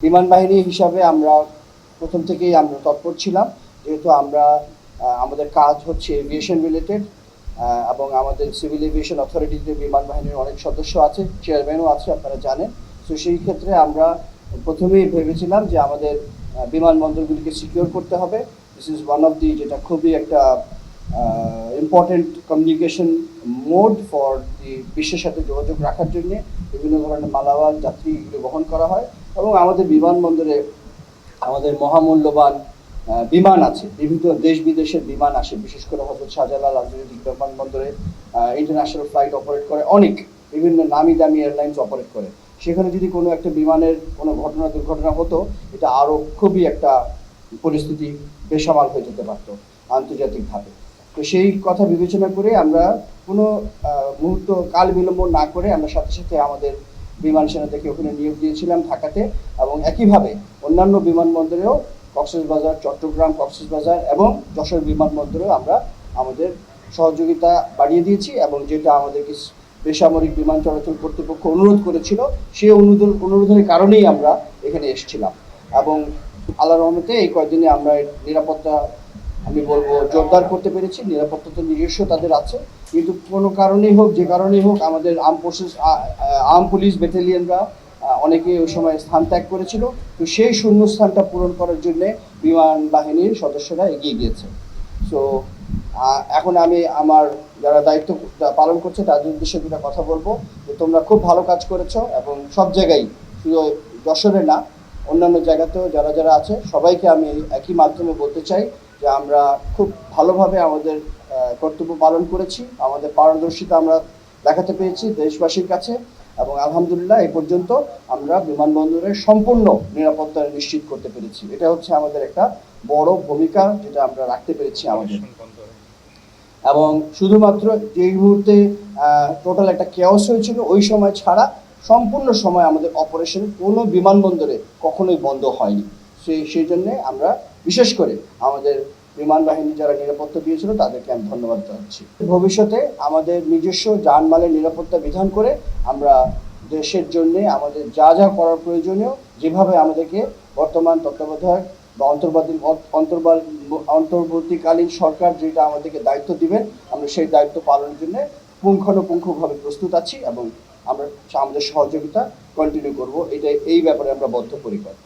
বিমান বাহিনী হিসাবে আমরা প্রথম থেকেই আমরা তৎপর ছিলাম, যেহেতু আমরা আমাদের কাজ হচ্ছে এভিয়েশন রিলেটেড এবং আমাদের সিভিল এভিয়েশন অথরিটিতে বিমান বাহিনীর অনেক সদস্য আছে, চেয়ারম্যানও আছে, আপনারা জানেন। তো সেই ক্ষেত্রে আমরা প্রথমেই ভেবেছিলাম যে আমাদের বিমানবন্দরগুলিকে সিকিউর করতে হবে। This is one of the, যেটা খুবই একটা important communication mode for the বিশ্বের সাথে যোগাযোগ রাখার জন্যে। বিভিন্ন ধরনের মালামাল যাত্রী এগুলো বহন করা হয় এবং আমাদের বিমানবন্দরে আমাদের মহামূল্যবান বিমান আছে, বিভিন্ন দেশ বিদেশের বিমান আসে, বিশেষ করে হযরত শাহজালাল আন্তর্জাতিক বিমানবন্দরে ইন্টারন্যাশনাল ফ্লাইট অপারেট করে অনেক বিভিন্ন নামি দামি এয়ারলাইন্স অপারেট করে। সেখানে যদি কোনো একটা বিমানের কোনো দুর্ঘটনা হতো, এটা আরও খুবই একটা পরিস্থিতি বেসামাল হয়ে যেতে পারতো আন্তর্জাতিকভাবে। তো সেই কথা বিবেচনা করে আমরা কোনো মুহূর্ত কাল বিলম্ব না করে আমরা সাথে সাথে আমাদের বিমান সেনাদেরকে ওখানে নিয়োগ দিয়েছিলাম ঢাকাতে, এবং একইভাবে অন্যান্য বিমানবন্দরেও কক্সবাজার, চট্টগ্রাম, কক্সবাজার এবং যশোর বিমানবন্দরেও আমরা আমাদের সহযোগিতা বাড়িয়ে দিয়েছি। এবং যেটা আমাদেরকে বেসামরিক বিমান চলাচল কর্তৃপক্ষ অনুরোধ করেছিল, সেই অনুরোধের কারণেই আমরা এখানে এসেছিলাম। এবং আল্লাহর রহমতে এই কয়েকদিনে আমরা নিরাপত্তা, আমি বলবো, জোরদার করতে পেরেছি। নিরাপত্তা তো নিজস্ব তাদের আছে, কিন্তু কোনো কারণেই হোক, যে কারণেই হোক, আমাদের আর্ম পুলিশ ব্যাটালিয়নরা অনেকে ওই সময় স্থান ত্যাগ করেছিল। তো সেই শূন্যস্থানটা পূরণ করার জন্য বিমান বাহিনীর সদস্যরা এগিয়ে গিয়েছে। সো এখন আমি আমার যারা দায়িত্ব পালন করছে তাদের উদ্দেশ্যে দুটা কথা বলবো, যে তোমরা খুব ভালো কাজ করেছো এবং সব জায়গায়, শুধু যশোরে না, অন্যান্য জায়গাতেও যারা যারা আছে সবাইকে আমি একই মাধ্যমে বলতে চাই যে আমরা খুব ভালোভাবে আমাদের কর্তব্য পালন করেছি, আমাদের পারদর্শিতা আমরা দেখাতে পেরেছি দেশবাসীর কাছে। এবং আলহামদুলিল্লাহ এই পর্যন্ত আমরা বিমানবন্দরের সম্পূর্ণ নিরাপত্তা নিশ্চিত করতে পেরেছি। এটা হচ্ছে আমাদের একটা বড় ভূমিকা, যেটা আমরা রাখতে পেরেছি আমাদের। এবং শুধুমাত্র যেই মুহূর্তে টোটাল একটা কেওস হয়েছিল ওই সময় ছাড়া সম্পূর্ণ সময় আমাদের অপারেশন কোনো বিমানবন্দরে কখনোই বন্ধ হয়নি। সেই জন্যে আমরা বিশেষ করে আমাদের বিমান বাহিনী যারা নিরাপত্তা দিয়েছিল তাদেরকে আমি ধন্যবাদ জানাচ্ছি। ভবিষ্যতে আমাদের নিজস্ব যানমালের নিরাপত্তা বিধান করে আমরা দেশের জন্যে আমাদের যা যা করার প্রয়োজনীয়, যেভাবে আমাদেরকে বর্তমান তত্ত্বাবধায়ক বা অন্তর্বর্তীকালীন সরকার যেটা আমাদেরকে দায়িত্ব দিবেন, আমরা সেই দায়িত্ব পালনের জন্য পুঙ্খানুপুঙ্খভাবে প্রস্তুত আছি এবং আমরা আমাদের সহযোগিতা কন্টিনিউ করব। এই ব্যাপারে আমরা বদ্ধপরিকর।